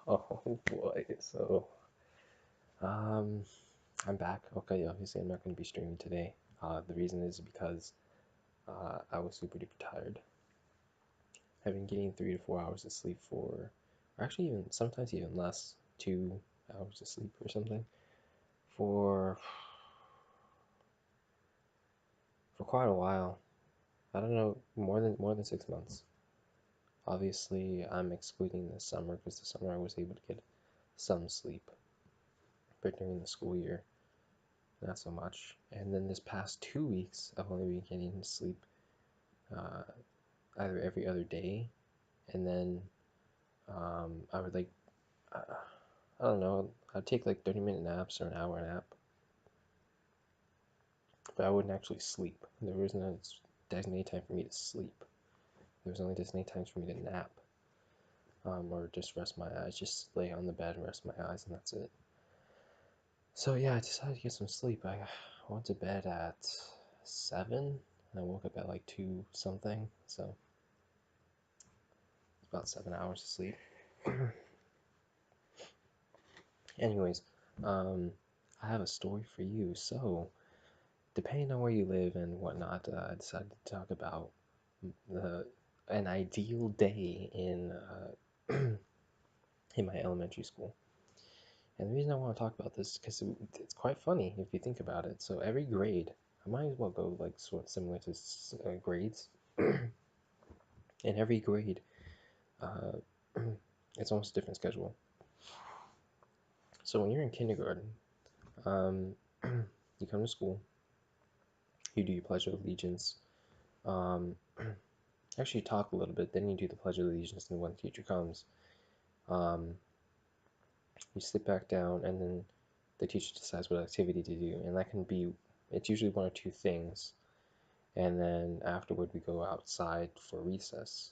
Oh boy. Um, I'm back. Okay, obviously I'm not going to be streaming today. The reason is because I was super duper tired. I've been getting 3 to 4 hours of sleep or actually even sometimes even less, 2 hours of sleep or something for for quite a while. I don't know, more than 6 months. Obviously, I'm excluding the summer because the summer I was able to get some sleep, but during the school year, not so much. And then this past 2 weeks, I've only been getting sleep uh, either every other day, and then I would uh, I don't know, I'd take like 30-minute naps or an hour nap, but I wouldn't actually sleep. There was no designated time for me to sleep. There was only designated times for me to nap, or just rest my eyes, just lay on the bed and rest my eyes, and that's it. So yeah, I decided to get some sleep. I went to bed at 7, and I woke up at like 2 something, so it's about 7 hours of sleep. Anyways, um, I have a story for you. So, depending on where you live and whatnot, I decided to talk about the an ideal day in my elementary school. And the reason I want to talk about this is because it's quite funny if you think about it. So every grade, I might as well go like sort of similar to grades. In every grade, uh, it's almost a different schedule. So when you're in kindergarten, um, you come to school, you do your Pledge of Allegiance. Um, Actually, talk a little bit, then you do the Pledge of Allegiance, and when the teacher comes, um, you sit back down, and then the teacher decides what activity to do, and that can be, it's usually one or two things, and then afterward we go outside for recess.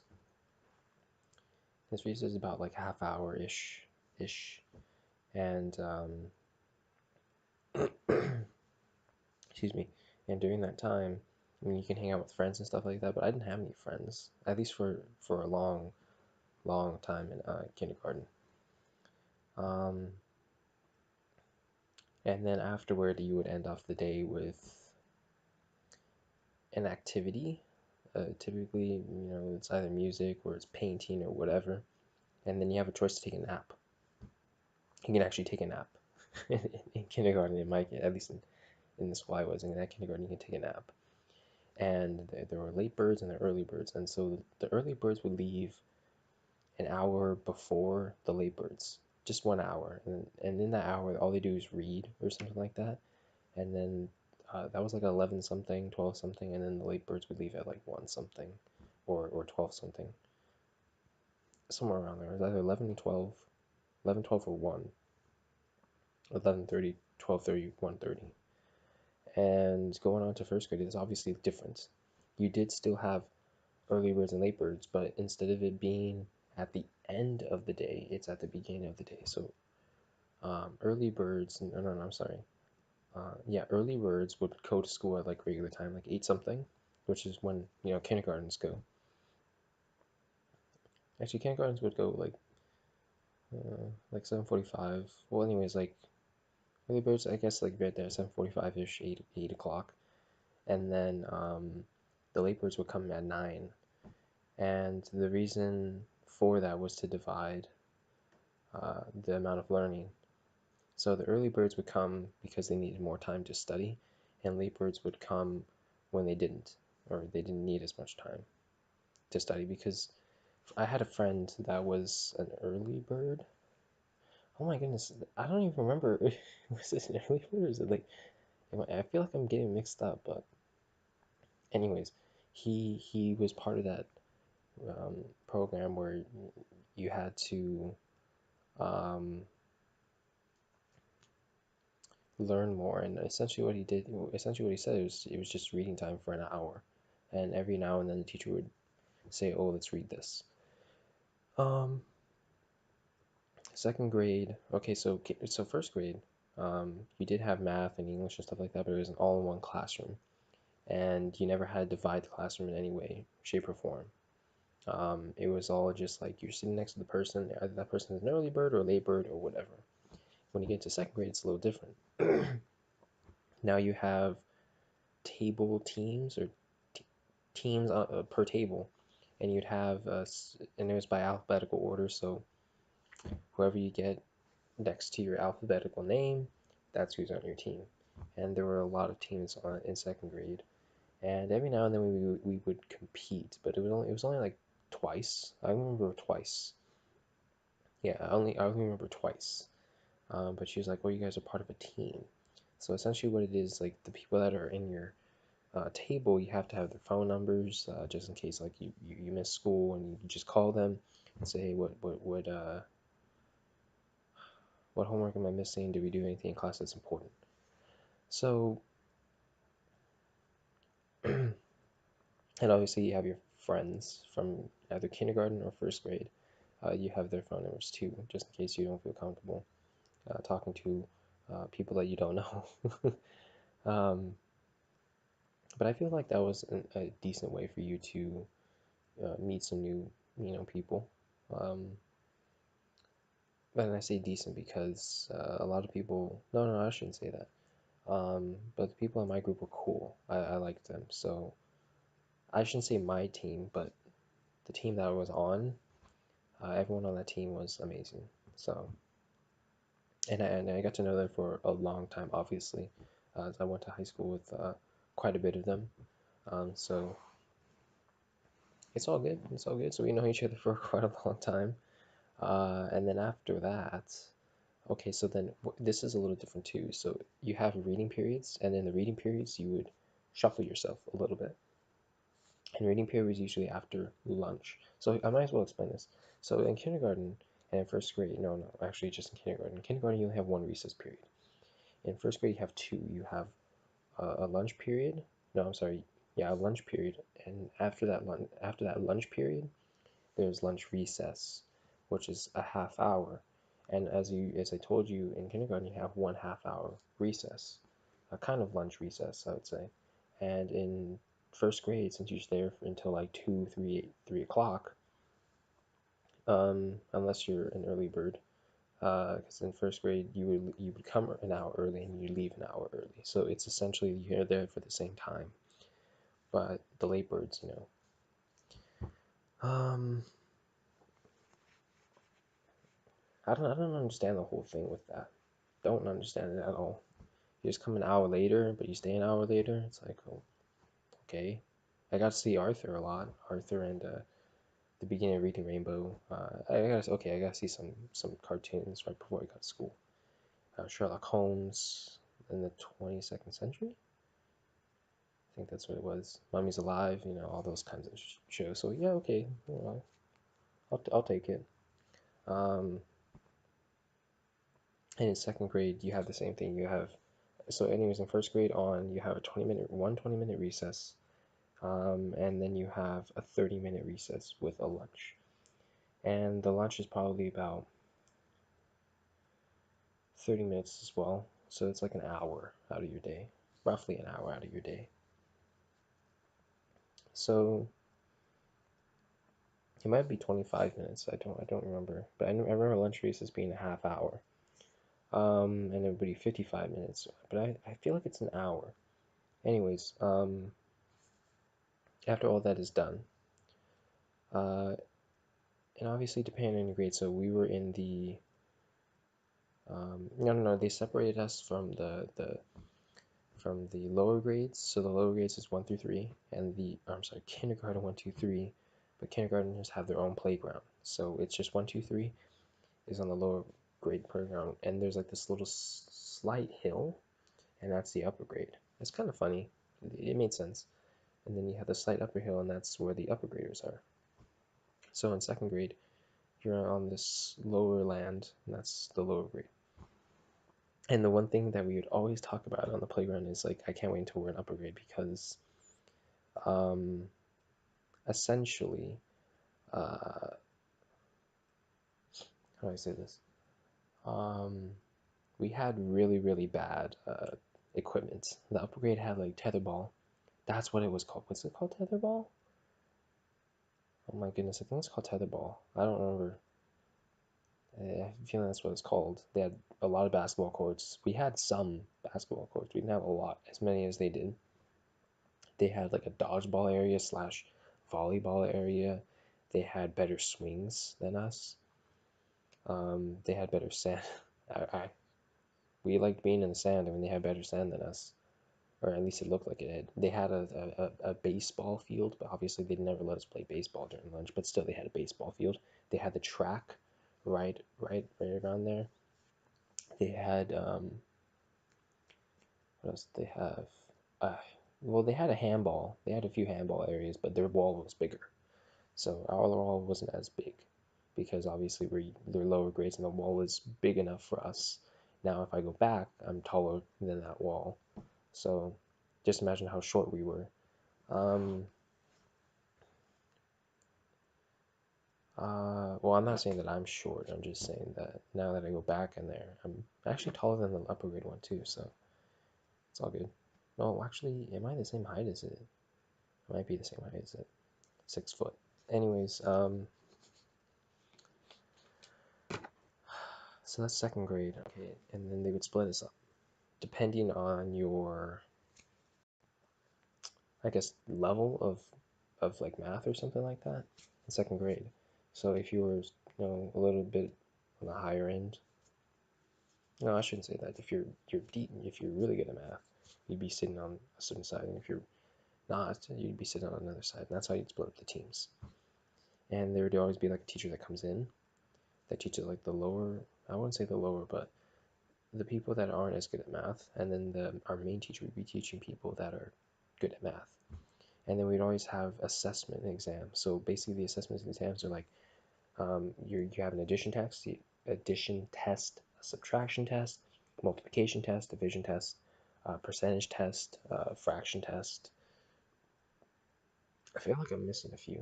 This recess is about like half hour ish, and excuse me, and during that time, I mean, you can hang out with friends and stuff like that, but I didn't have any friends, at least for a long time in kindergarten. Um, and then afterward, you would end off the day with an activity. Typically, it's either music or it's painting or whatever. And then you have a choice to take a nap. You can actually take a nap in kindergarten. In my, at least in the school I was in that kindergarten, you can take a nap. And there were late birds and there were early birds. And so the early birds would leave an hour before the late birds, just 1 hour. And in that hour, all they do is read or something like that. And then that was like 11 something, 12 something, and then the late birds would leave at like 1 something or 12 something, somewhere around there. It was either 11 and 12, 11, 12, or 1, 11:30, 12:30, 1:30. And going on to first grade is obviously different. You did still have early birds and late birds, but instead of it being at the end of the day, it's at the beginning of the day. So early birds, no, I'm sorry. Yeah, early birds would go to school at like regular time, like 8 something, which is when, kindergartens go. Actually, kindergartens would go like 7:45. Well, anyways, like early birds, I guess like right there, 7:45-ish, 8 o'clock. And then the late birds would come at 9. And the reason for that was to divide the amount of learning. So the early birds would come because they needed more time to study, and late birds would come when they didn't, or they didn't need as much time to study. Because I had a friend that was an early bird. Oh my goodness, I don't even remember. Was this an early bird or is it like? I feel like I'm getting mixed up, but anyways, he was part of that program where you had to um, learn more. And essentially what he said was it was just reading time for an hour, and every now and then the teacher would say, "Oh, let's read this." Um, Second grade, okay, so first grade, you did have math and English and stuff like that, but it was an all-in-one classroom, and you never had to divide the classroom in any way, shape, or form. It was all just like you're sitting next to the person, either that person is an early bird or a late bird or whatever. When you get to second grade, it's a little different. Now you have table teams or teams per table, and you'd have and it was by alphabetical order. So whoever you get next to your alphabetical name, that's who's on your team. And there were a lot of teams in second grade, and every now and then we would compete, but it was only like twice. I remember twice. Yeah, I only remember twice. But she was like, "Well, you guys are part of a team." So essentially, what it is, like the people that are in your table, you have to have their phone numbers, just in case like you miss school and you just call them and say, "Hey, what homework am I missing? Did we do anything in class that's important?" So, and obviously you have your friends from either kindergarten or first grade. You have their phone numbers too, just in case you don't feel comfortable talking to people that you don't know. um, but I feel like that was a decent way for you to meet some new, people. Um, and I say decent because a lot of people. No, no, I shouldn't say that. But the people in my group were cool. I liked them. So I shouldn't say my team, but the team that I was on, everyone on that team was amazing. So, and I got to know them for a long time, obviously. I went to high school with quite a bit of them. So it's all good. It's all good. So we know each other for quite a long time. And then after that, okay, so then this is a little different too. So you have reading periods, and in the reading periods, you would shuffle yourself a little bit. And reading period was usually after lunch. So I might as well explain this. So in kindergarten and in first grade, no, no, actually just in kindergarten. In kindergarten, you only have one recess period. In first grade, you have two. You have a lunch period. No, I'm sorry. Yeah, a lunch period. And after that lunch period, there's lunch recess, which is a half hour. And as I told you in kindergarten, you have 1/2 hour recess, a kind of lunch recess, I would say. And in first grade, since you're there until like 3 o'clock, unless you're an early bird, because in first grade you would come an hour early and you leave an hour early. So it's essentially you're there for the same time. But the late birds, um, I don't understand the whole thing with that. Don't understand it at all. You just come an hour later, but you stay an hour later. It's like, oh, okay. I got to see Arthur a lot. Arthur and the beginning of Reading Rainbow. I gotta see some cartoons right before I got to school. Sherlock Holmes in the 22nd century. I think that's what it was. Mummy's Alive. All those kinds of shows. So yeah, okay. I'll take it. Um, and in second grade, you have the same thing. So anyways, in first grade on, you have a 20-minute recess. And then you have a 30-minute recess with a lunch. And the lunch is probably about 30 minutes as well. So it's like an hour out of your day, roughly an hour out of your day. So it might be 25 minutes. I don't remember, but I remember lunch recess being a half hour. And it would be 55 minutes, but I feel like it's an hour. Anyways, after all that is done, uh, and obviously depending on your grade, so we were in the no, no, no, they separated us from the lower grades. So the lower grades is 1 through 3, and I'm sorry, kindergarten 1, 2, 3, but kindergartners have their own playground. So it's just 1, 2, 3 is on the lower grade playground, and there's like this little slight hill, and that's the upper grade. It's kind of funny. It made sense. And then you have the slight upper hill, and that's where the upper graders are. So in second grade, you're on this lower land, and that's the lower grade. And the one thing that we would always talk about on the playground is like, I can't wait until we're in upper grade because um, essentially, how do I say this? Um, we had really, really bad equipment. The upper grade had like tetherball. That's what it was called. What's it called? Tetherball? Oh my goodness, I think it's called tetherball. I don't remember. I have a feeling that's what it's called. They had a lot of basketball courts. We had some basketball courts. We didn't have a lot, as many as they did. They had like a dodgeball area slash volleyball area. They had better swings than us. They had better sand. We liked being in the sand, and they had better sand than us, or at least it looked like it had. They had a baseball field, but obviously they never let us play baseball during lunch. But still, they had a baseball field. They had the track, right around there. They had what else did they have? Uh, well, they had a handball. They had a few handball areas, but their wall was bigger. So our wall wasn't as big because obviously they're lower grades and the wall was big enough for us. Now, if I go back, I'm taller than that wall. So just imagine how short we were. Um, well, I'm not saying that I'm short. I'm just saying that now that I go back in there, I'm actually taller than the upper grade one too. So it's all good. No, actually, am I the same height as it? I might be the same height as it. 6 foot. Anyways, so that's second grade. Okay, and then they would split us up depending on your, I guess, level of like math or something like that in second grade. So if you were, a little bit on the higher end, no, I shouldn't say that. If you're really good at math, you'd be sitting on a certain side, and if you're not, you'd be sitting on another side. And that's how you'd split up the teams. And there would always be like a teacher that comes in that teaches like the lower, I wouldn't say the lower, but the people that aren't as good at math, and then our main teacher would be teaching people that are good at math. And then we'd always have assessment exams. So basically, the assessment exams are like you have an addition test, a subtraction test, multiplication test, division test, percentage test, fraction test. I feel like I'm missing a few.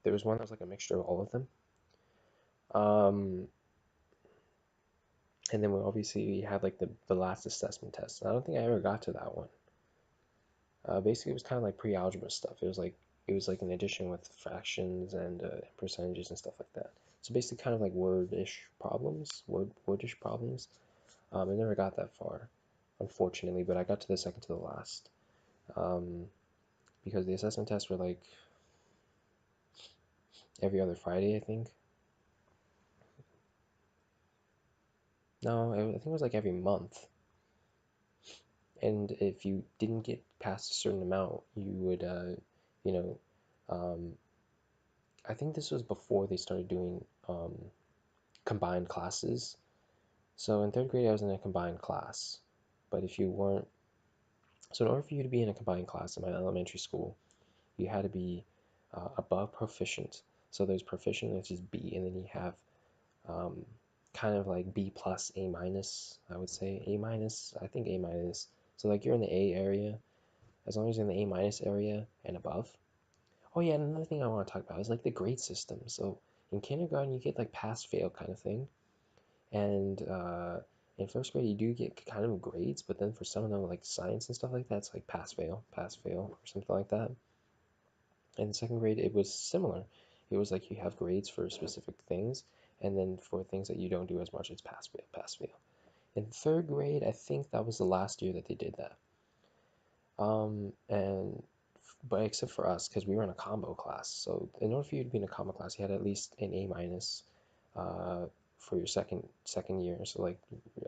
There was one that was like a mixture of all of them. Um, and then we obviously had like the last assessment test. I don't think I ever got to that one. Basically, it was kind of like pre-algebra stuff. It was like an addition with fractions and percentages and stuff like that. So basically, kind of like wordish problems. I never got that far, unfortunately, but I got to the second to the last. Um, because the assessment tests were like every other Friday, I think. No, I think it was like every month. And if you didn't get past a certain amount, you would, you know, um, I think this was before they started doing combined classes. So in third grade, I was in a combined class. But if you weren't, so in order for you to be in a combined class in my elementary school, you had to be above proficient. So there's proficient, which is B, and then you have um, kind of like B plus, A minus, I would say. A minus, I think A minus. So like you're in the A area, as long as you're in the A minus area and above. Oh yeah, and another thing I want to talk about is like the grade system. So in kindergarten, you get like pass fail kind of thing. And in first grade, you do get kind of grades, but then for some of them, like science and stuff like that, it's like pass fail, or something like that. In second grade, it was similar. It was like you have grades for specific things, and then for things that you don't do as much, it's pass fail, pass fail. In third grade, I think that was the last year that they did that. And but except for us, because we were in a combo class. So in order for you to be in a combo class, you had at least an A minus uh, for your second year. So like,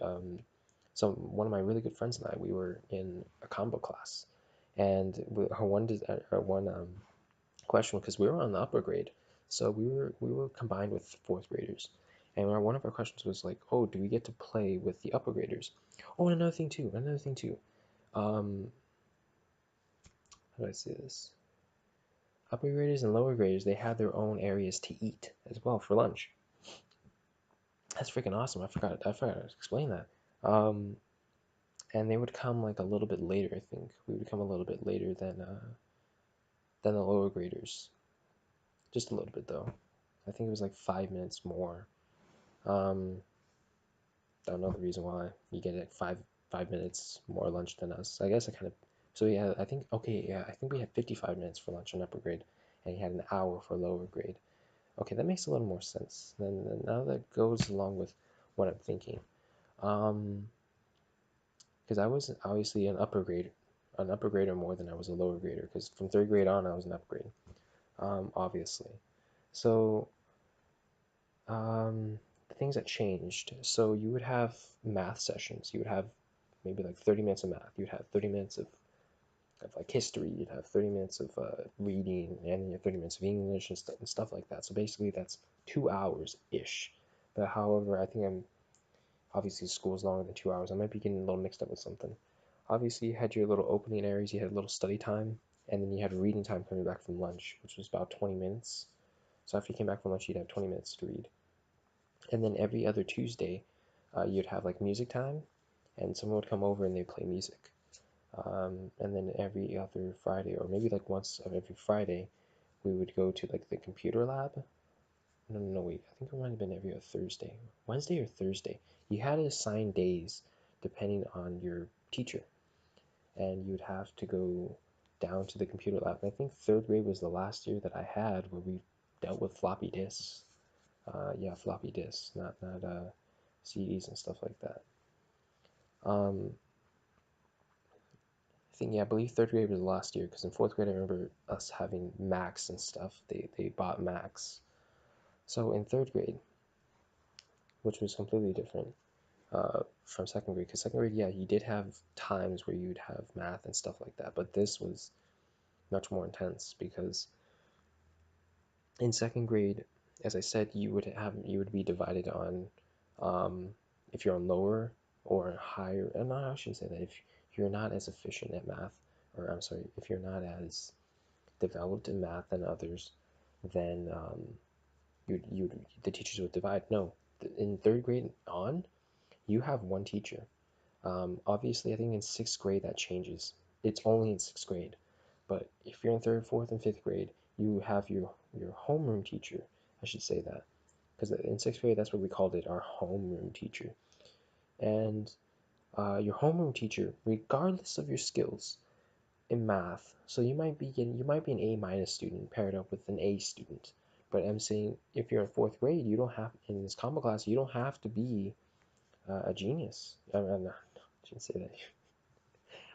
um, so one of my really good friends and I, we were in a combo class, and her one question because we were on the upper grade, so we were combined with fourth graders, and one of our questions was like, oh, do we get to play with the upper graders? Oh, and another thing too. Um, how do I say this? Upper graders and lower graders, they had their own areas to eat as well for lunch. That's freaking awesome. I forgot to explain that. Um, and they would come like a little bit later, I think. We would come a little bit later than the lower graders. Just a little bit though. I think it was like 5 minutes more. Um, don't know the reason why. You get like five minutes more lunch than us. I guess I kind of So yeah, I think okay, yeah, I think we had 55 minutes for lunch in upper grade, and he had an hour for lower grade. Okay, that makes a little more sense. Then now that goes along with what I'm thinking. Um, because I was obviously an upper grader more than I was a lower grader. Because from third grade on, I was an upgrade, obviously. So the things that changed. So you would have math sessions. You would have maybe like 30 minutes of math. You'd have 30 minutes of like history. You'd have 30 minutes of reading, and you have 30 minutes of English and stuff like that. So basically, that's 2 hours ish. But however, I think I'm obviously school is longer than 2 hours. I might be getting a little mixed up with something. Obviously, you had your little opening areas. You had a little study time, and then you had reading time coming back from lunch, which was about 20 minutes. So after you came back from lunch, you'd have 20 minutes to read. And then every other Tuesday, you'd have like music time, and someone would come over and they'd play music. And then every other Friday, or maybe like once of every Friday, we would go to like the computer lab. No, no, no, wait. I think it might have been every other Thursday, Wednesday or Thursday. You had to assign days depending on your teacher, and you'd have to go down to the computer lab. And I think third grade was the last year that I had where we dealt with floppy disks. Yeah, floppy disks, not CDs and stuff like that. Um, I think yeah, I believe third grade was the last year because in fourth grade I remember us having Macs and stuff. They bought Macs. So in third grade, which was completely different from second grade, because second grade, yeah, you did have times where you'd have math and stuff like that, but this was much more intense because in second grade, as I said, you would be divided on um, if you're on lower or higher. And no, I shouldn't say that. If you're not as efficient at math, or I'm sorry, if you're not as developed in math than others, then you the teachers would divide. No, in third grade on, you have one teacher. Obviously, I think in sixth grade that changes. It's only in sixth grade. But if you're in third, fourth, and fifth grade, you have your homeroom teacher. I should say that because in sixth grade that's what we called it, our homeroom teacher. And your homeroom teacher, regardless of your skills in math, so you might be an A minus student paired up with an A student. But I'm saying if you're in fourth grade, you don't have in this combo class, you don't have to be a genius. I shouldn't say that.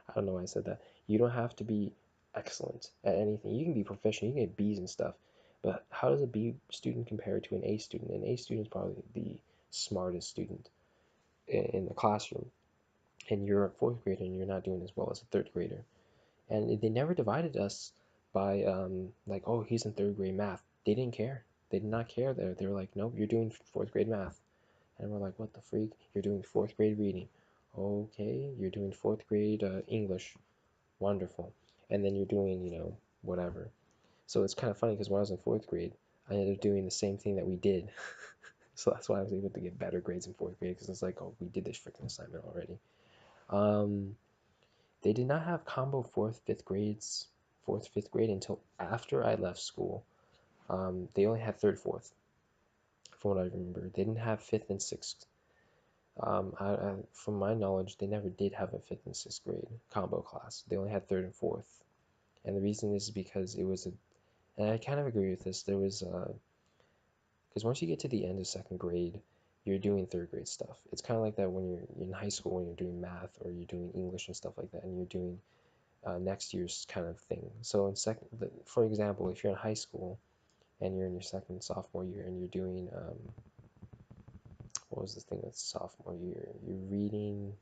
I don't know why I said that. You don't have to be excellent at anything. You can be proficient, you can get B's and stuff. But how does a B student compare to an A student? An A student is probably the smartest student in the classroom. And you're a fourth grader and you're not doing as well as a third grader. And they never divided us by like, oh, he's in third grade math. They didn't care. They did not care there. They were like, nope, you're doing fourth grade math. And we're like, what the freak? You're doing fourth grade reading. Okay, you're doing fourth grade English. Wonderful. And then you're doing, whatever. So it's kind of funny because when I was in fourth grade, I ended up doing the same thing that we did. So that's why I was able to get better grades in fourth grade because it's like, oh, we did this freaking assignment already. Um, they did not have combo fourth, fifth grade until after I left school. They only had third, fourth, from what I remember. They didn't have fifth and sixth. From my knowledge, they never did have a fifth and sixth grade combo class. They only had third and fourth. And the reason is because and I kind of agree with this. There was, because once you get to the end of second grade, you're doing third grade stuff. It's kind of like that when you're in high school, when you're doing math or you're doing English and stuff like that, and you're doing next year's kind of thing. So for example, if you're in high school and you're in your second sophomore year and you're doing, what was the thing with sophomore year? You're reading.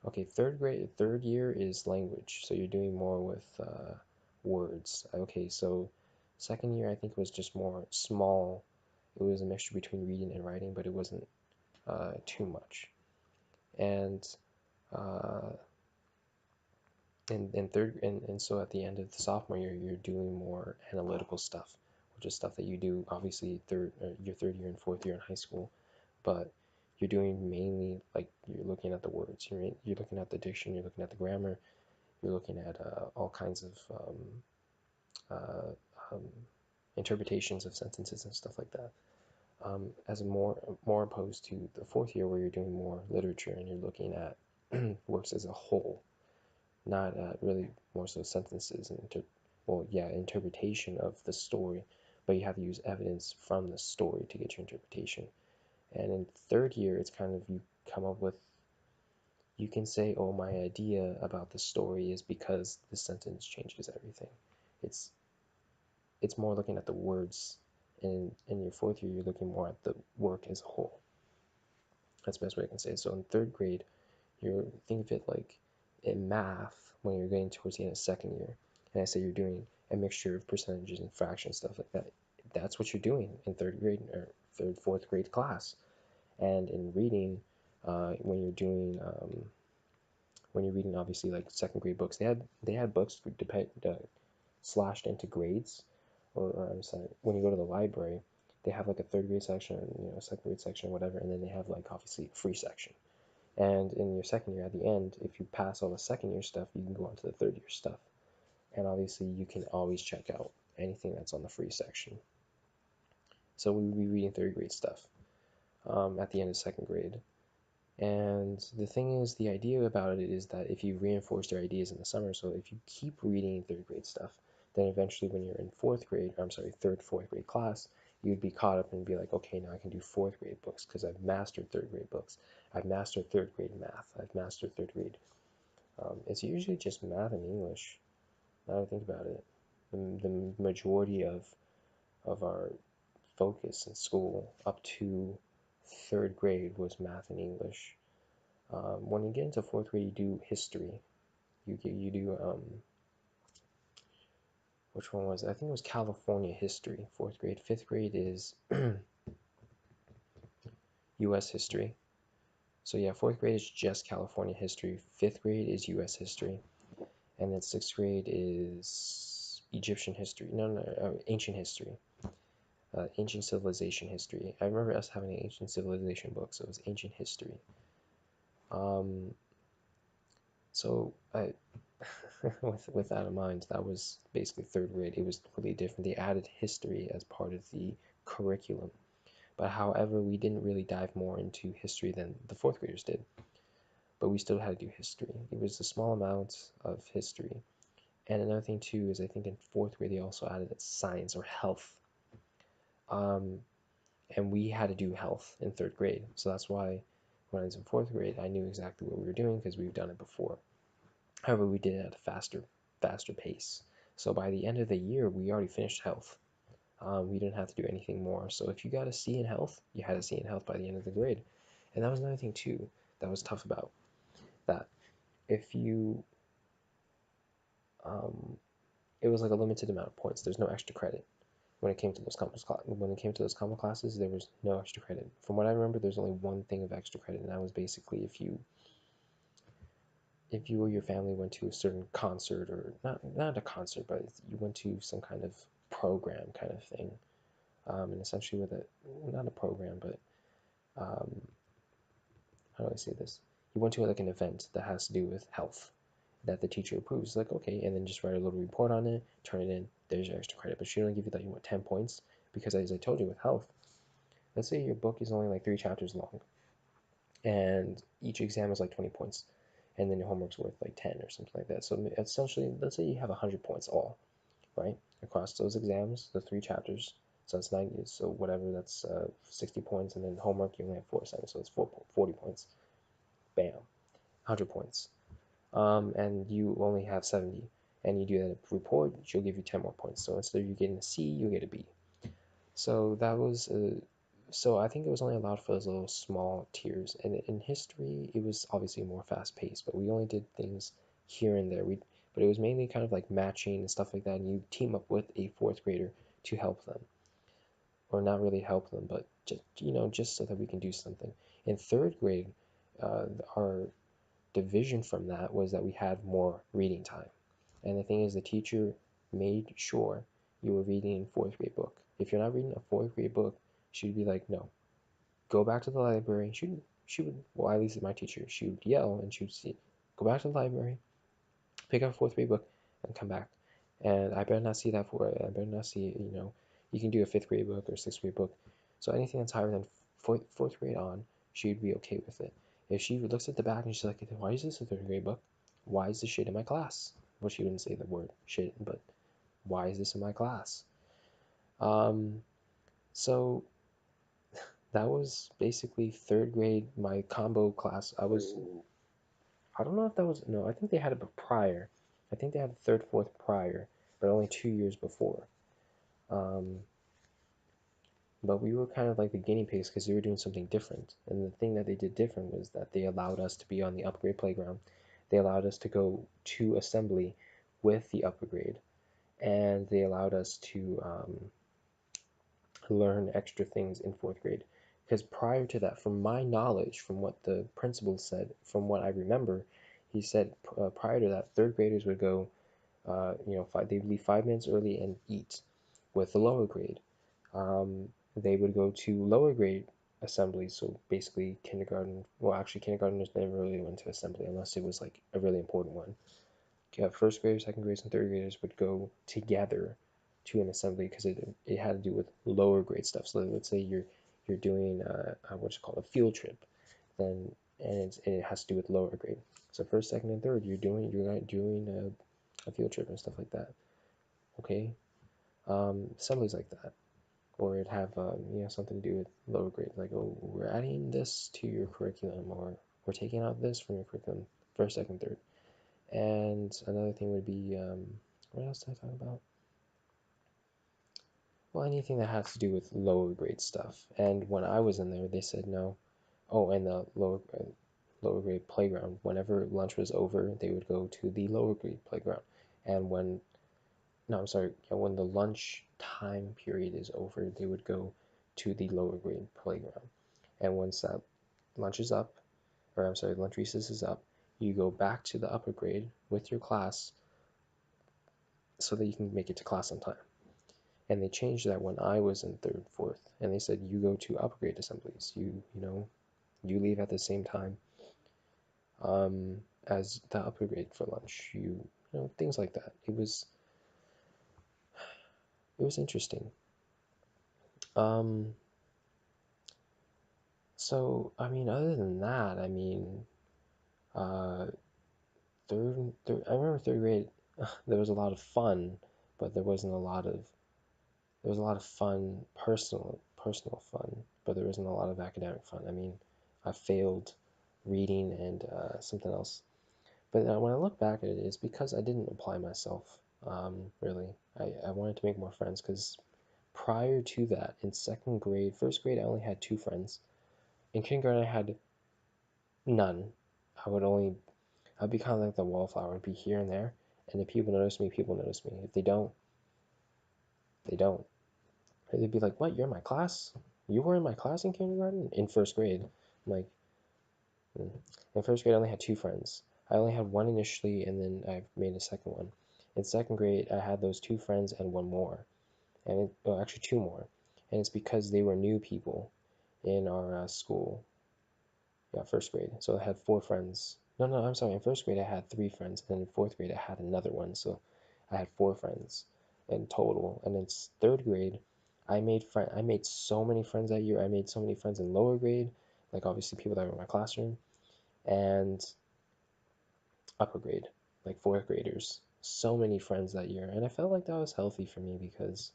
Okay, third year is language, so you're doing more with words. Okay, so second year I think it was just more small. It was a mixture between reading and writing, but it wasn't too much. And uh, and so at the end of the sophomore year, you're doing more analytical stuff, which is stuff that you do obviously your third year and fourth year in high school, but you're doing mainly like you're looking at the words, you're looking at the diction, you're looking at the grammar, you're looking at all kinds of uh, um, interpretations of sentences and stuff like that. As more opposed to the fourth year where you're doing more literature and you're looking at works as a whole. not really more so sentences and interpretation of the story, but you have to use evidence from the story to get your interpretation. And in third year, it's kind of you come up with, you can say, oh, my idea about the story is because the sentence changes everything. It's it's more looking at the words. In your fourth year, you're looking more at the work as a whole. That's the best way I can say it. So in third grade, you're think of it like in math when you're getting towards the end of second year, and I say you're doing a mixture of percentages and fractions, stuff like that. That's what you're doing in third grade or fourth grade class. And in reading, when you're doing when you're reading obviously like second grade books, they had books slashed into grades, or I'm sorry, when you go to the library, they have like a third grade section, second grade section, whatever, and then they have like obviously a free section. And in your second year, at the end, if you pass all the second year stuff, you can go on to the third year stuff. And obviously, you can always check out anything that's on the free section. So we will be reading third grade stuff at the end of second grade. And the thing is, the idea about it is that if you reinforce their ideas in the summer, so if you keep reading third grade stuff, then eventually when you're in fourth grade, or I'm sorry, third, fourth grade class, you'd be caught up and be like, okay, now I can do fourth grade books because I've mastered third grade books. I've mastered third grade math. I've mastered third grade. It's usually just math and English. Now that I think about it, the majority of our focus in school up to third grade was math and English. When you get into fourth grade, you do history. You do which one was it? I think it was California history. Fourth grade. Fifth grade is U.S. history. So yeah, fourth grade is just California history. Fifth grade is U.S. history, and then sixth grade is Egyptian history. No, no, ancient history. Ancient civilization history. I remember us having an ancient civilization book, so it was ancient history. Um, so I, with that in mind, that was basically third grade. It was completely different. They added history as part of the curriculum, but however, we didn't really dive more into history than the fourth graders did. But we still had to do history. It was a small amount of history. And another thing too is I think in fourth grade they also added science or health. Um, and we had to do health in third grade. So that's why when I was in fourth grade, I knew exactly what we were doing because we've done it before. However, we did it at a faster pace. So by the end of the year, we already finished health. We didn't have to do anything more. So if you got a C in health, you had a C in health by the end of the grade. And that was another thing too that was tough about that. If you, it was like a limited amount of points. There's no extra credit when it came to those common classes. There was no extra credit. From what I remember, there's only one thing of extra credit, and that was basically if you or your family went to a certain concert, or not a concert, but you went to some kind of program kind of thing, and essentially with it, not a program, but um, how do I say this? You went to like an event that has to do with health that the teacher approves. Like, okay, and then just write a little report on it, turn it in. There's your extra credit, but she don't give you like 10 points because, as I told you, with health, let's say your book is only like 3 chapters long, and each exam is like 20 points, and then your homework's worth like 10 or something like that. So essentially, let's say you have 100 points all, right, across those exams, the 3 chapters. So that's 90. So whatever, that's 60 points, and then homework you only have 4 assignments, so it's 40 points. Bam, 100 points. And you only have 70, and you do that report, she'll give you 10 more points. So instead of you getting a C, you get a B. So that was so I think it was only allowed for those little small tiers. And in history, it was obviously more fast paced, but we only did things here and there. But it was mainly kind of like matching and stuff like that, and you team up with a fourth grader to help them, or not really help them, but just so that we can do something. In third grade, our division from that was that we had more reading time. And the thing is, the teacher made sure you were reading a fourth grade book. If you're not reading a fourth grade book, she'd be like, no, go back to the library. She would, well, at least my teacher, she would yell and she would say, go back to the library, pick up a fourth grade book, and come back. And I better not see that I better not see, you can do a fifth grade book or sixth grade book. So anything that's higher than fourth grade on, she'd be okay with it. If she looks at the back and she's like, why is this a third grade book? why is this shit in my class? Well, she wouldn't say the word shit, but why is this in my class? Um, so that was basically third grade, my combo class. I don't know if that was, no, I think they had it prior. I think they had third, fourth prior, but only 2 years before. Um, but we were kind of like the guinea pigs because they were doing something different. And the thing that they did different was that they allowed us to be on the upgrade playground. They allowed us to go to assembly with the upper grade, and they allowed us to learn extra things in fourth grade. Because prior to that, from my knowledge, from what the principal said, from what I remember, he said prior to that, third graders would go, they'd leave 5 minutes early and eat with the lower grade. They would go to lower grade assemblies, so basically kindergarten. Well, actually, kindergartners never really went to assembly unless it was like a really important one. First graders, second graders, and third graders would go together to an assembly because it had to do with lower grade stuff. So let's say you're doing what's called a field trip, then and it has to do with lower grade. So first, second, and third, you're doing a field trip and stuff like that. Okay, assemblies like that, or it have something to do with lower grade, like, oh, we're adding this to your curriculum, or we're taking out this from your curriculum, first, second, third. And another thing would be, what else did I talk about? Well, anything that has to do with lower grade stuff. And when I was in there, they said no. Oh, and the lower grade playground. Whenever lunch was over, they would go to the lower grade playground. And when no, I'm sorry, yeah, when the lunch time period is over, they would go to the lower grade playground. And once that lunch is up, or I'm sorry, lunch recess is up, you go back to the upper grade with your class so that you can make it to class on time. And they changed that when I was in third, fourth, and they said you go to upper grade assemblies. You leave at the same time as the upper grade for lunch. Things like that. It was interesting. Um, so I mean, other than that, I mean, uh, third, I remember third grade. There was a lot of fun, but there was a lot of fun, personal fun, but there wasn't a lot of academic fun. I mean, I failed reading and something else. But when I look back at it, it's because I didn't apply myself. Really, I wanted to make more friends because prior to that, in second grade, first grade, I only had two friends. In kindergarten, I had none. I'd be kind of like the wallflower. I'd be here and there, and if people notice me, people notice me. If they don't, they don't. They'd be like, "What? You're in my class? You were in my class in kindergarten?" In first grade, I'm like, "Hmm." In first grade, I only had two friends. I only had one initially, and then I made a second one. In second grade, I had those two friends and one more, well, actually two more, and it's because they were new people in our school. Yeah, first grade. So I had four friends. No, no, I'm sorry. In first grade, I had three friends, and in fourth grade, I had another one. So I had four friends in total. And in third grade, I made so many friends that year. I made so many friends in lower grade, like obviously people that were in my classroom, and upper grade, like fourth graders. So many friends that year, and I felt like that was healthy for me because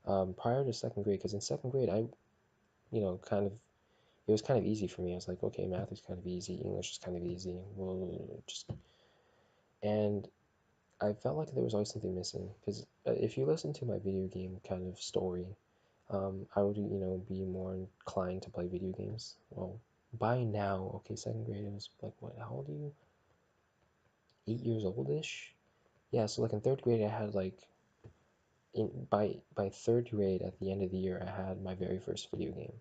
prior to second grade, because in second grade, kind of it was kind of easy for me. I was like, okay, math is kind of easy, English is kind of easy. And I felt like there was always something missing because if you listen to my video game kind of story, I would, be more inclined to play video games. Well, by now, okay, second grade, it was like, what, how old are you? 8 years old-ish? Yeah, so like in third grade, I had like, by third grade, at the end of the year, I had my very first video game.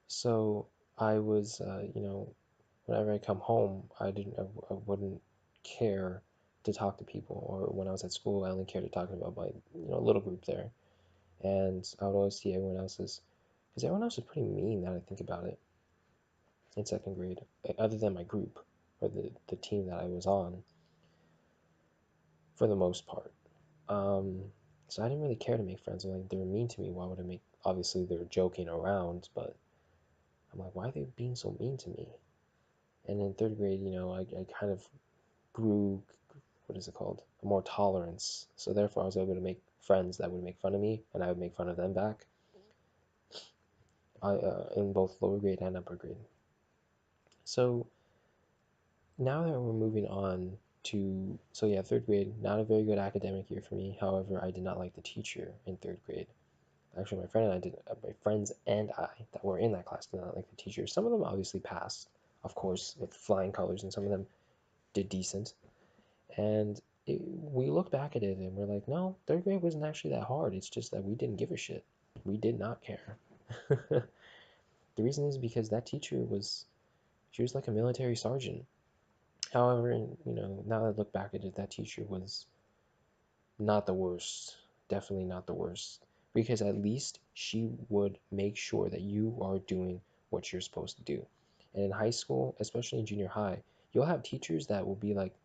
So I was, whenever I come home, I wouldn't care to talk to people. Or when I was at school, I only cared to talk about my, little group there. And I would always see everyone else's, because everyone else was pretty mean now that I think about it in second grade, other than my group or the team that I was on for the most part. Um, so I didn't really care to make friends. Like they were mean to me. Why would I make? Obviously, they were joking around, but I'm like, why are they being so mean to me? And in third grade, I kind of grew, what is it called? More tolerance. So therefore, I was able to make friends that would make fun of me, and I would make fun of them back. In both lower grade and upper grade. So now that we're moving on to, so yeah, third grade, not a very good academic year for me. However, I did not like the teacher in third grade. Actually, my friends and I that were in that class did not like the teacher. Some of them obviously passed, of course, with flying colors, and some of them did decent. And we look back at it and we're like, no, third grade wasn't actually that hard. It's just that we didn't give a shit. We did not care. The reason is because that teacher was, she was like a military sergeant. However, now that I look back at it, that teacher was not the worst. Definitely not the worst. Because at least she would make sure that you are doing what you're supposed to do. And in high school, especially in junior high, you'll have teachers that will be like,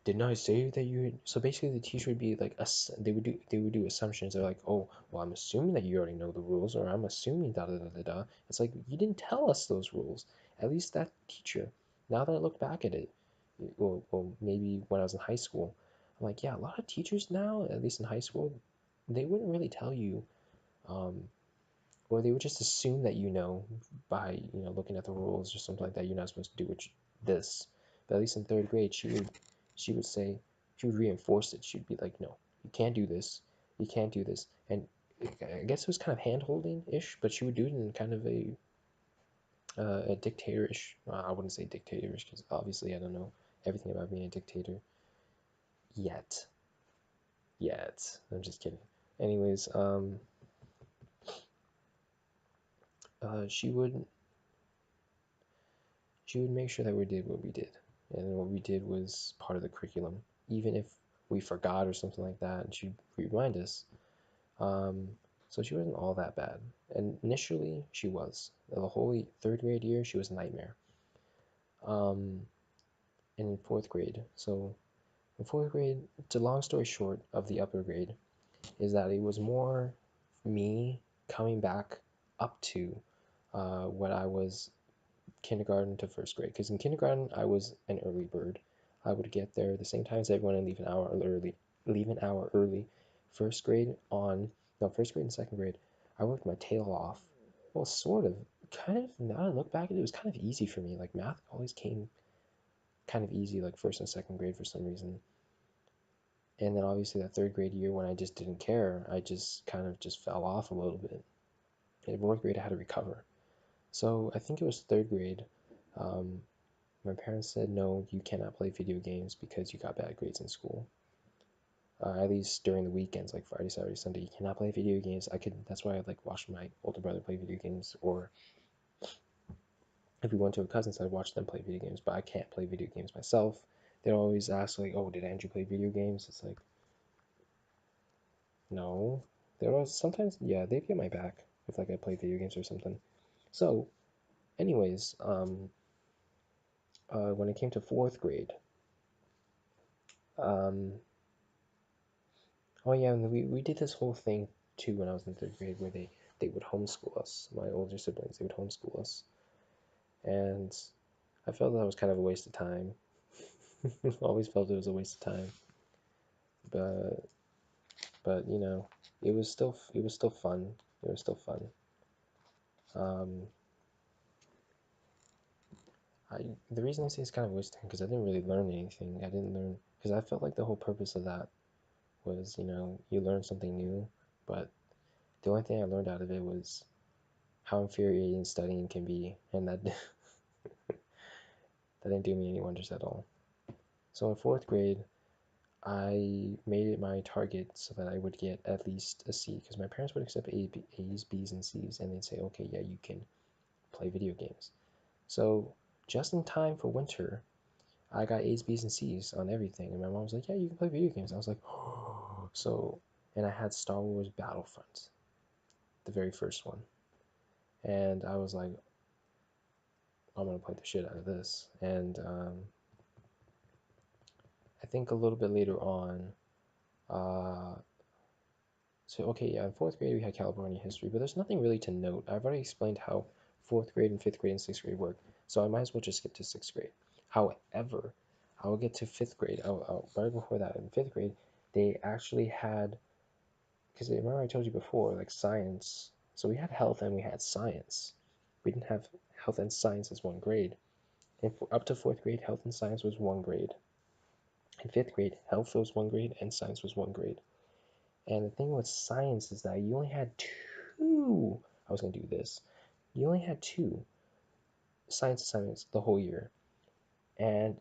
didn't I say that you? So basically, the teacher would be like, they would do assumptions. They're like, oh, well, I'm assuming that you already know the rules, or I'm assuming da da da da da. It's like you didn't tell us those rules. At least that teacher. Now that I look back at it, well, maybe when I was in high school, I'm like, yeah, a lot of teachers now, at least in high school, they wouldn't really tell you, um, or they would just assume that by looking at the rules or something like that. You're not supposed to do this. But at least in third grade, she would say, she would reinforce it. She'd be like, no, you can't do this, you can't do this. And I guess it was kind of hand holding ish, but she would do it in kind of a dictatorish. I wouldn't say dictatorish because obviously I don't know everything about being a dictator yet. Yet, I'm just kidding. Anyways, uh, she would she would make sure that we did what we did. And what we did was part of the curriculum. Even if we forgot or something like that, and she'd remind us. Um, so she wasn't all that bad. And initially, she was. The whole third grade year, she was a nightmare. Um, and in fourth grade, so in fourth grade, it's a long story short of the upper grade, is that it was more me coming back up to what I was kindergarten to first grade. Because in kindergarten, I was an early bird. I would get there the same time as everyone and leave an hour early. Leave an hour early. First grade on, no, first grade and second grade, I worked my tail off. Well, sort of. Kind of, now I look back at it, it was kind of easy for me. Like, math always came kind of easy, like first and second grade for some reason. And then obviously that third grade year when I just didn't care, I just kind of just fell off a little bit. In fourth grade, I had to recover. So I think it was third grade. Um, My parents said, no, you cannot play video games because you got bad grades in school. At least during the weekends, like Friday, Saturday, Sunday, you cannot play video games. That's why I like watched my older brother play video games, or if we went to a cousin's, I'd watch them play video games, but I can't play video games myself. They'd always ask, like, oh, did Andrew play video games? It's like, no. They're always, sometimes, yeah, they'd get my back if, like, I play video games or something. So, anyways, when it came to fourth grade, um, oh yeah, and we did this whole thing too when I was in third grade where they would homeschool us. My older siblings, they would homeschool us, and I felt that was kind of a waste of time. Always felt it was a waste of time, but it was still fun. It was still fun. Um, I the reason I say it's kind of a waste of time because I didn't really learn anything. I didn't learn because I felt like the whole purpose of that was you learn something new, but the only thing I learned out of it was how infuriating studying can be, and that that didn't do me any wonders at all. So in fourth grade, I made it my target so that I would get at least a C because my parents would accept A's, B's, and C's, and they'd say, okay, yeah, you can play video games. So just in time for winter, I got A's, B's, and C's on everything, and my mom was like, yeah, you can play video games. I was like, oh, so, and I had Star Wars Battlefront, the very first one, and I was like, I'm gonna play the shit out of this, and I think a little bit later on, uh, so okay, yeah, in fourth grade we had California history, but there's nothing really to note. I've already explained how fourth grade and fifth grade and sixth grade work, so I might as well just skip to sixth grade. However, I will get to fifth grade. Right before that, in fifth grade, they actually had, because remember I told you before, like science. So we had health and we had science. We didn't have health and science as one grade. And up to fourth grade, health and science was one grade. In fifth grade, health was one grade and science was one grade. And the thing with science is that you only had two. I was gonna do this. You only had two science assignments the whole year, and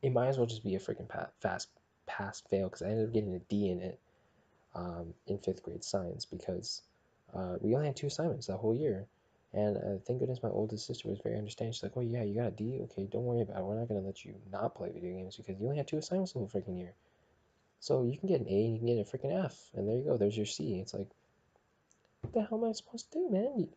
it might as well just be a freaking fast pass fail because I ended up getting a D in it in fifth grade science because we only had two assignments that whole year. And thank goodness my oldest sister was very understanding. She's like, "Oh yeah, you got a D? Okay, don't worry about it. We're not gonna let you not play video games because you only had two assignments the whole freaking year. So you can get an A and you can get a freaking F, and there you go. There's your C." It's like, what the hell am I supposed to do, man?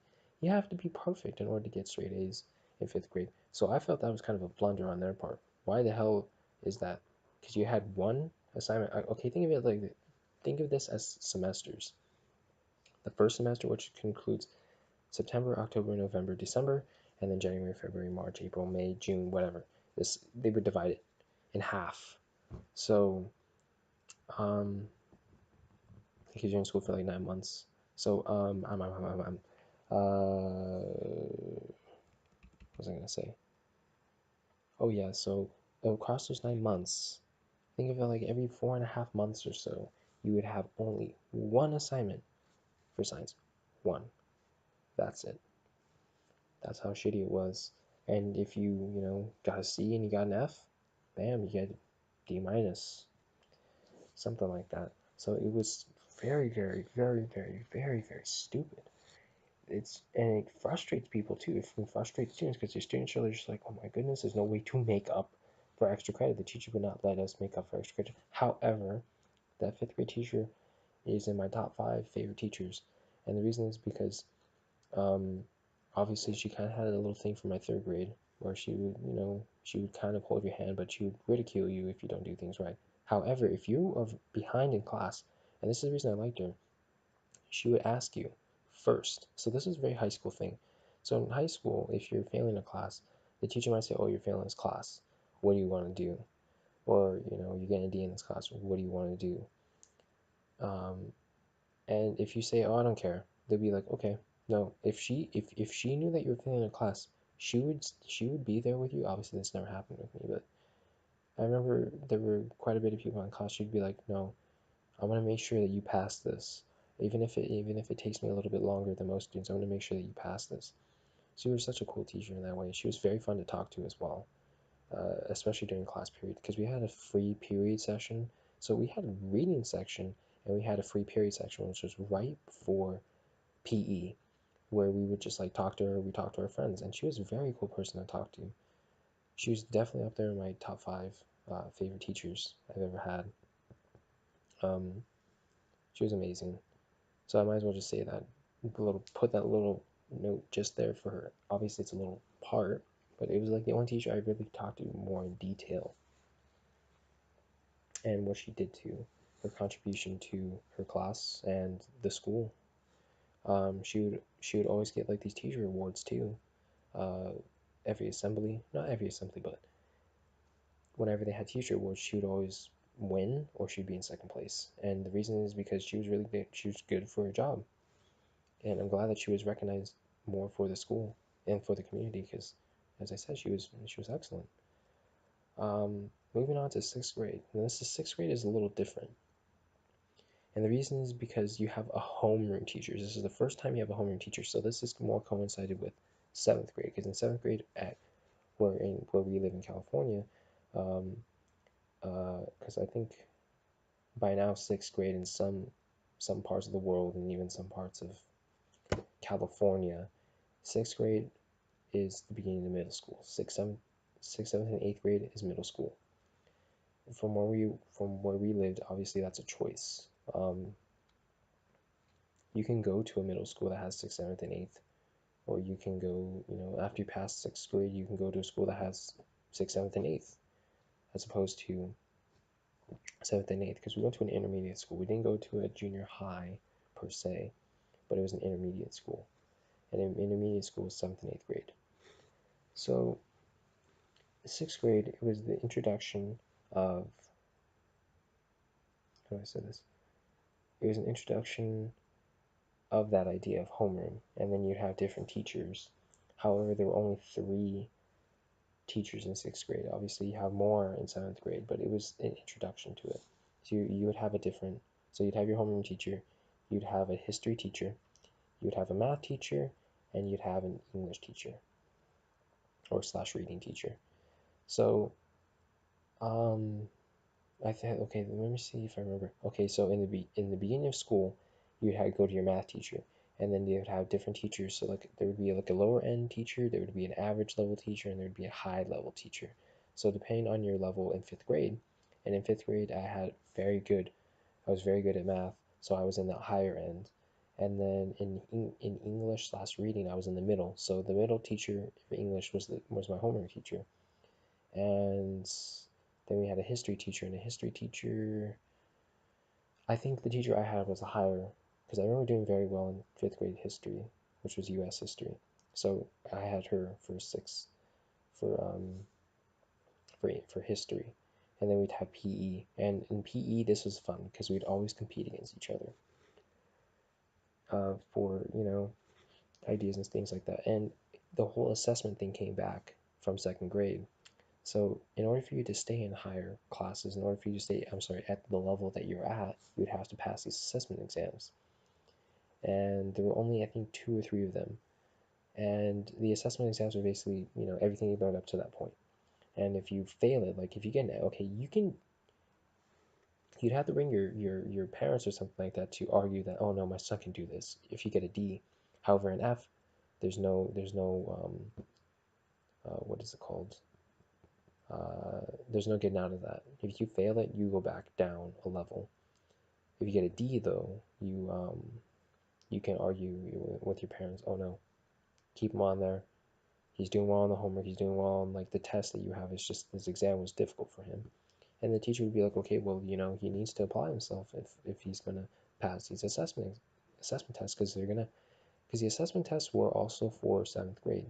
You have to be perfect in order to get straight A's in fifth grade. So I felt that was kind of a blunder on their part. Why the hell is that? Because you had one assignment. Okay, think of it like, think of this as semesters. The first semester, which concludes September, October, November, December, and then January, February, March, April, May, June, whatever. They would divide it in half. So because you're in school for like 9 months. So what was I gonna say? Oh yeah, so across those 9 months, think of it like every 4.5 months or so, you would have only one assignment for science. One. That's it. That's how shitty it was. And if you got a C and you got an F, bam, you get D minus, something like that. So it was very, very, very, very, very, very stupid. And it frustrates people too. It frustrates students because your students are just like, oh my goodness, there's no way to make up for extra credit. The teacher would not let us make up for extra credit. However, that fifth grade teacher is in my top 5 favorite teachers, and the reason is because um, obviously she kind of had a little thing for my third grade where she would kind of hold your hand, but she would ridicule you if you don't do things right. However, if you are behind in class, and this is the reason I liked her, she would ask you first. So this is a very high school thing. So in high school, if you're failing a class, the teacher might say, "Oh, you're failing this class. What do you want to do?" Or you're getting a D in this class. What do you want to do? Um, and if you say, "Oh, I don't care," they'll be like, "Okay, no." If she knew that you were failing a class, she would be there with you. Obviously, this never happened with me, but I remember there were quite a bit of people in class. She'd be like, "No, I want to make sure that you pass this. Even if it takes me a little bit longer than most students, I want to make sure that you pass this." She was such a cool teacher in that way. She was very fun to talk to as well, especially during class period because we had a free period session. So we had a reading section and we had a free period section, which was right before PE, where we would just like talk to her. We talked to our friends, and she was a very cool person to talk to. She was definitely up there in my top 5 favorite teachers I've ever had. Um, she was amazing. So I might as well just say that put that little note just there for her. Obviously, it's a little part, but it was like the only teacher I really talked to more in detail and what she did to her contribution to her class and the school. She would always get like these teacher awards too. Uh, every assembly, not every assembly, but whenever they had teacher awards, she would always win or she'd be in second place. And the reason is because she was really good. She was good for her job. And I'm glad that she was recognized more for the school and for the community because, as I said, she was excellent. Moving on to sixth grade. Now, this is sixth grade is a little different, and the reason is because you have a homeroom teacher. This is the first time you have a homeroom teacher, so this is more coincided with seventh grade because in seventh grade at where we live in California, um, because I think by now sixth grade in some parts of the world and even some parts of California, sixth grade is the beginning of middle school. Sixth, seventh, and eighth grade is middle school. From where we lived, obviously that's a choice. You can go to a middle school that has sixth, seventh, and eighth, or you can go, after you pass sixth grade, you can go to a school that has sixth, seventh, and eighth, as opposed to seventh and eighth. Because we went to an intermediate school. We didn't go to a junior high per se, but it was an intermediate school. and in intermediate school was 7th and 8th grade. So 6th grade, it was the introduction of, how do I say this? It was an introduction of that idea of homeroom, and then you'd have different teachers. However, there were only 3 teachers in 6th grade. Obviously, you have more in 7th grade, but it was an introduction to it. So you would have a different, so you'd have your homeroom teacher, you'd have a history teacher, you'd have a math teacher, and you'd have an English teacher or slash reading teacher. So, I think, okay, let me see if I remember. Okay, so in the beginning of school, you'd have to go to your math teacher, and then you would have different teachers. So like there would be like a lower end teacher, there would be an average level teacher, and there would be a high level teacher. So depending on your level in 5th grade, and in 5th grade I was very good at math, so I was in the higher end. And then in English slash reading, I was in the middle. So the middle teacher for English was my homeroom teacher, and then we had a history teacher, and a history teacher, I think the teacher I had was a higher, because I remember doing very well in 5th grade history, which was U.S. history. So I had her for for um for history, and then we'd have PE, and in PE this was fun because we'd always compete against each other for ideas and things like that, and the whole assessment thing came back from 2nd grade. So in order for you to stay in higher classes, in order for you to stay, I'm sorry, at the level that you're at, you would have to pass these assessment exams. And there were only, I think, 2 or 3 of them. And the assessment exams are basically, everything you learned up to that point. And if you fail it, like if you get an, okay, you'd have to bring your parents or something like that to argue that, oh no, my son can do this. If you get a D, however, an F, what is it called? There's no getting out of that. If you fail it, you go back down a level. If you get a D though, you can argue with your parents. Oh no, keep him on there. He's doing well on the homework. He's doing well on like the test that you have. It's just this exam was difficult for him, and the teacher would be like, okay, well, he needs to apply himself if he's gonna pass these assessment tests because the assessment tests were also for 7th grade,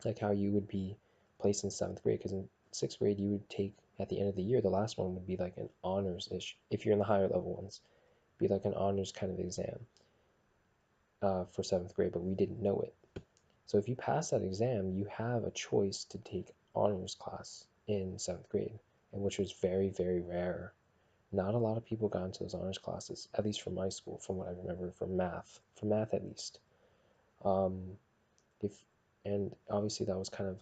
like how you would be placed in 7th grade. Because in 6th grade you would take at the end of the year, the last one would be like an honors ish. If you're in the higher level ones, be like an honors kind of exam for 7th grade, but we didn't know it. So if you pass that exam, you have a choice to take honors class in 7th grade, and which was very, very rare. Not a lot of people got into those honors classes, at least from my school, from what I remember, for math at least. Um, if and obviously that was kind of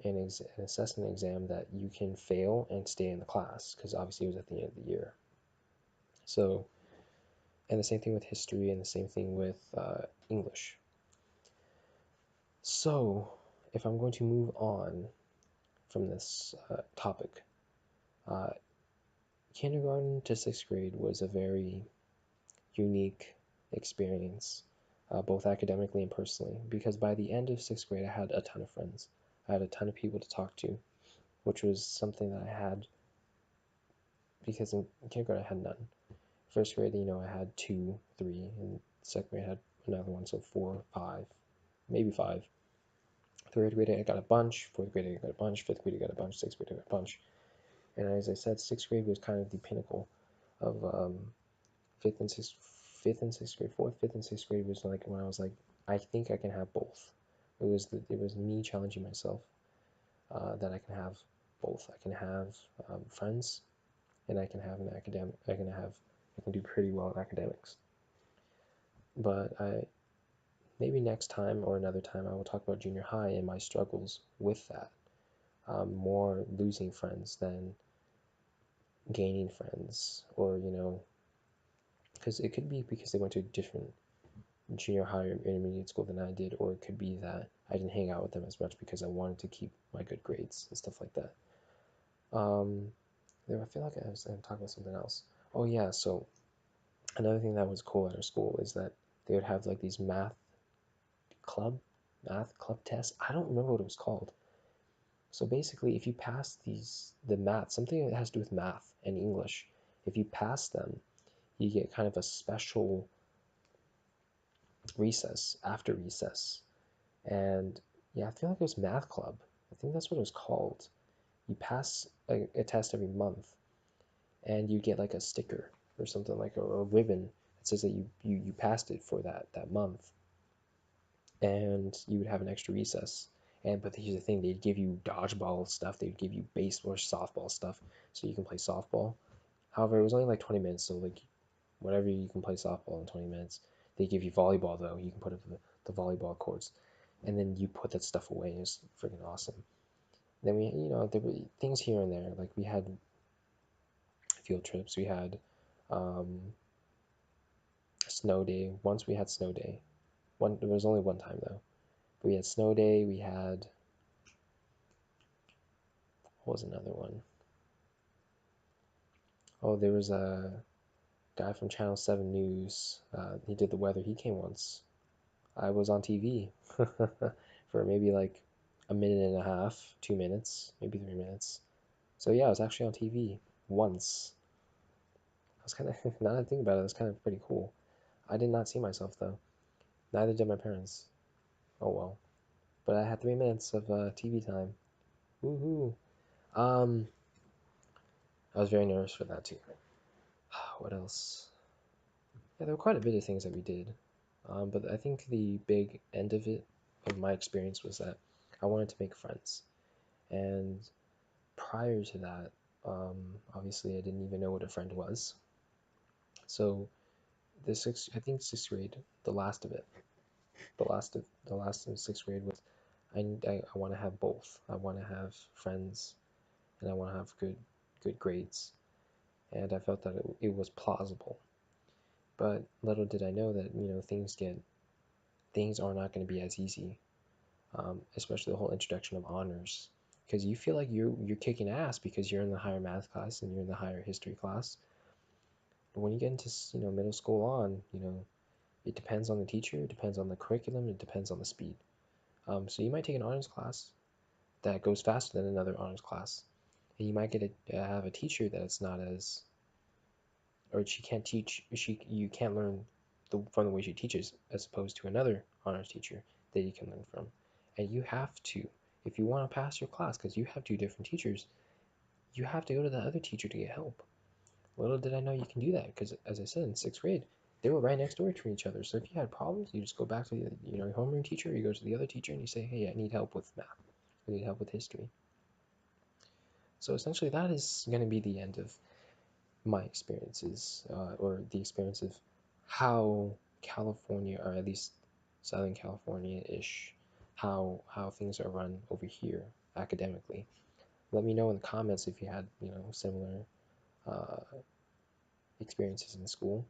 an assessment exam that you can fail and stay in the class because obviously it was at the end of the year. So, and the same thing with history, and the same thing with English. So, if I'm going to move on from this topic, uh, kindergarten to 6th grade was a very unique experience, both academically and personally, because by the end of 6th grade, I had a ton of friends. I had a ton of people to talk to, which was something that I had because in kindergarten I had none. 1st grade, I had 2, 3, and 2nd grade I had another one, so 4, 5, maybe 5. 3rd grade I got a bunch, 4th grade I got a bunch, 5th grade I got a bunch, 6th grade I got a bunch. And as I said, 6th grade was kind of the pinnacle of fifth and sixth, fifth and 6th grade. Fourth, fifth, and 6th grade was like when I was like, I think I can have both. It was me challenging myself that I can have both. I can have friends, and I can have an academic. I can do pretty well in academics. But maybe next time or another time I will talk about junior high and my struggles with that. More losing friends than gaining friends, or because it could be because they went to a different junior high or intermediate school than I did, or it could be that I didn't hang out with them as much because I wanted to keep my good grades and stuff like that. Um, I feel like I was going to talk about something else. Oh yeah, so another thing that was cool at our school is that they would have like these club math club tests. I don't remember what it was called. So basically, if you pass the math, something that has to do with math and English, if you pass them, you get kind of a special recess, after recess. And yeah, I feel like it was math club. I think that's what it was called. You pass a test every month, and you get like a sticker or something, like a ribbon that says that you passed it for that month, and you would have an extra recess. And but here's the thing, they'd give you dodgeball stuff, they'd give you baseball or softball stuff, so you can play softball. However, it was only like 20 minutes, so like whatever, you can play softball in 20 minutes. They give you volleyball though, you can put up the volleyball courts, and then you put that stuff away. It's freaking awesome. Then we, there were things here and there, like we had field trips, we had um, snow day. Once we had snow day. One, there was only one time though. But we had snow day. We had, what was another one? Oh, there was a guy from Channel 7 News. He did the weather. He came once. I was on TV for maybe like a minute and a half, 2 minutes, maybe 3 minutes. So yeah, I was actually on TV once. I was kind of, now that I think about it, it was kind of pretty cool. I did not see myself though. Neither did my parents. Oh well. But I had 3 minutes of TV time. Woohoo! Um, I was very nervous for that too. What else? Yeah, there were quite a bit of things that we did. But I think the big end of it, of my experience, was that I wanted to make friends. And prior to that, obviously I didn't even know what a friend was. So I think sixth grade, the last of it, the last of sixth grade was I want to have both. I want to have friends, and I want to have good grades. And I felt that it was plausible. But little did I know that things are not going to be as easy, especially the whole introduction of honors, because you feel like you're kicking ass because you're in the higher math class and you're in the higher history class. But when you get into middle school on, it depends on the teacher, it depends on the curriculum, it depends on the speed. So you might take an honors class that goes faster than another honors class, and you might have a teacher that it's not as, or she can't teach, you can't learn from the way she teaches, as opposed to another honors teacher that you can learn from. And you have to, if you want to pass your class, because you have two different teachers, you have to go to the other teacher to get help. Little did I know you can do that, because as I said, in sixth grade, they were right next door to each other. So if you had problems, you just go back to your homeroom teacher, you go to the other teacher and you say, hey, I need help with math, I need help with history. So essentially that is going to be the end of my experiences, or the experience of how California, or at least Southern California-ish, how things are run over here academically. Let me know in the comments if you had similar uh, experiences in school,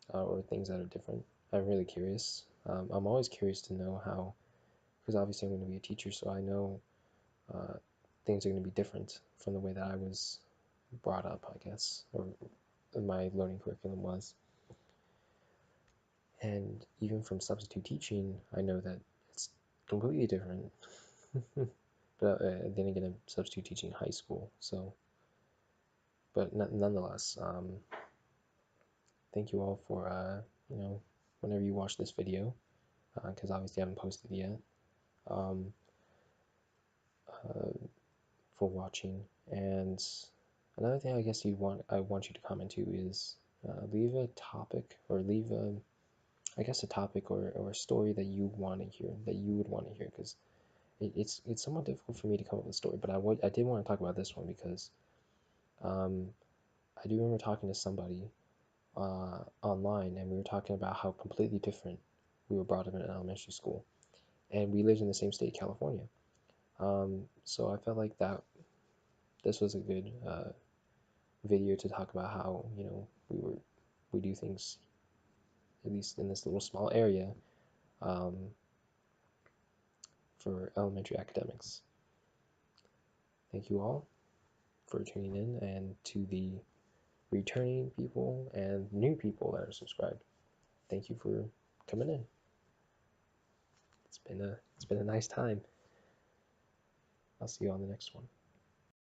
or things that are different. I'm really curious. I'm always curious to know how, because obviously I'm going to be a teacher, so I know uh, things are going to be different from the way that I was brought up, I guess, or my learning curriculum was. And even from substitute teaching, I know that it's completely different. But then again, I'm substitute teaching high school, so. But nonetheless, thank you all for whenever you watch this video, because obviously I haven't posted yet. Um, uh, for watching. And another thing I want you to comment to is, leave a topic, or leave a topic, or a story that you want to hear, that you would want to hear, because it's somewhat difficult for me to come up with a story. But I did want to talk about this one because um, I do remember talking to somebody online, and we were talking about how completely different we were brought up in elementary school, and we lived in the same state, California. So I felt like that this was a good video to talk about how we do things, at least in this little small area, um, for elementary academics. Thank you all for tuning in, and to the returning people and new people that are subscribed, thank you for coming in. It's been a nice time. I'll see you on the next one.